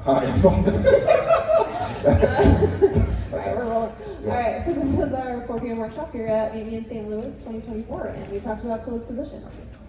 Hi. Alright, we're rolling. Alright, so this was our 4 p.m. workshop here at Amy in St. Louis 2024, and we talked about closed position.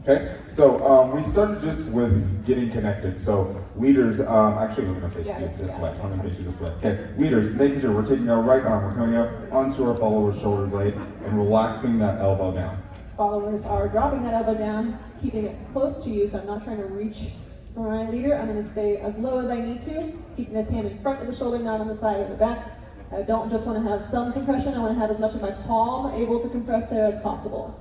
Okay, so we started just with getting connected. So leaders, actually I'm gonna face you this way. I'm gonna face you this way. Okay, leaders, making sure we're taking our right arm, we're coming up onto our follower's shoulder blade and relaxing that elbow down. Followers are dropping that elbow down, keeping it close to you, so I'm not trying to reach for my leader. I'm gonna stay as low as I need to, keeping this hand in front of the shoulder, not on the side or the back. I don't just wanna have thumb compression, I wanna have as much of my palm able to compress there as possible.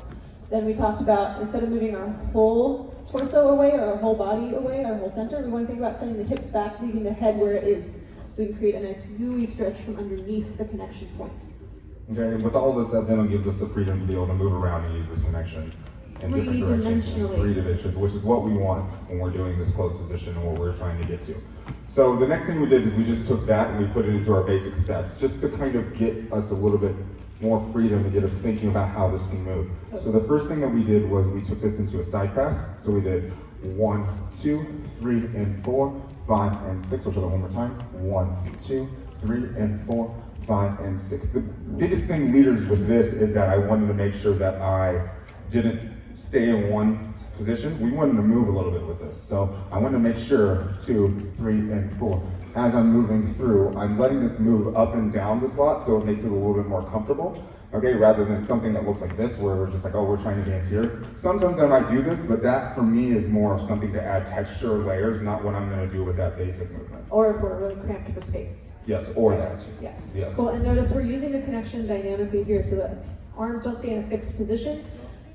Then we talked about, instead of moving our whole torso away or our whole body away, our whole center, we want to think about sending the hips back, leaving the head where it is. So we can create a nice gooey stretch from underneath the connection point. Okay, and with all this, that then gives us the freedom to be able to move around and use this connection in different directions. Three dimensions, which is what we want when we're doing this closed position and what we're trying to get to. So the next thing we did is we just took that and we put it into our basic steps, just to kind of get us a little bit more freedom to get us thinking about how this can move. So the first thing that we did was we took this into a side pass. So we did 1, 2, 3, and 4, 5, and 6. We'll try that one more time. 1, 2, 3, and 4, 5, and 6. The biggest thing, leaders, with this is that I wanted to make sure that I didn't stay in one position. We wanted to move a little bit with this. So I wanted to make sure 2, 3, and 4. As I'm moving through, I'm letting this move up and down the slot so it makes it a little bit more comfortable, okay, rather than something that looks like this where we're just like, oh, we're trying to dance here. Sometimes I might do this, but that for me is more of something to add texture or layers, not what I'm gonna do with that basic movement. Or if we're really cramped for space. Yes, or that. Yes. Yes. Cool, and notice we're using the connection dynamically here so that arms don't stay in a fixed position.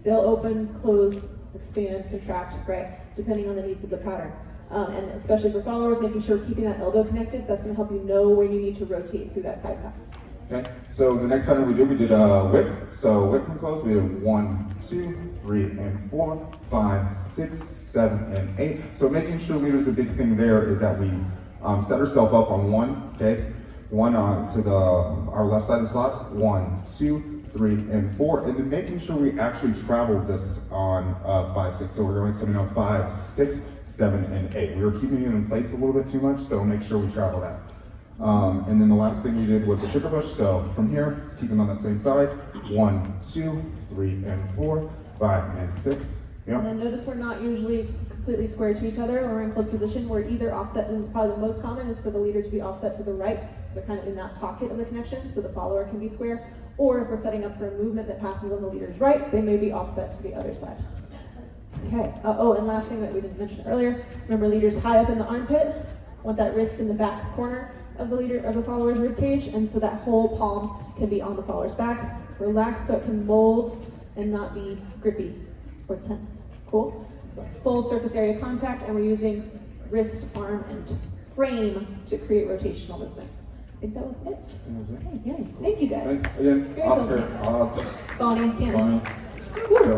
They'll open, close, expand, contract, right, depending on the needs of the pattern. And especially for followers, making sure keeping that elbow connected, so that's going to help you know where you need to rotate through that side pass. Okay, so the next pattern we did a whip. So whip from close, we did 1, 2, 3, and 4, 5, 6, 7, and 8. So making sure, leaders, the big thing there is that we set ourselves up on one, okay? One to our left side of the slot, 1, 2, 3, and 4, and then making sure we actually travel this on 5, 6. So we're going to on 5, 6, 7, and 8. We were keeping it in place a little bit too much, so make sure we travel that. And then the last thing we did was the sugar push. So from here, keeping on that same side, 1, 2, 3, and 4, 5, and 6. Yep. And then notice we're not usually completely square to each other when we're in close position. We're either offset, this is probably the most common, is for the leader to be offset to the right, so kind of in that pocket of the connection, so the follower can be square. Or if we're setting up for a movement that passes on the leader's right, they may be offset to the other side. Okay, and last thing that we didn't mention earlier, remember leaders high up in the armpit, want that wrist in the back corner of the follower's rib cage, and so that whole palm can be on the follower's back. Relax so it can mold and not be grippy or tense. Cool? Full surface area contact, and we're using wrist, arm, and frame to create rotational movement. I think that was it. That was it. Okay, yeah. Thank you guys. Thanks again, Oscar. Bonnie, Cannon. Bonnie. So,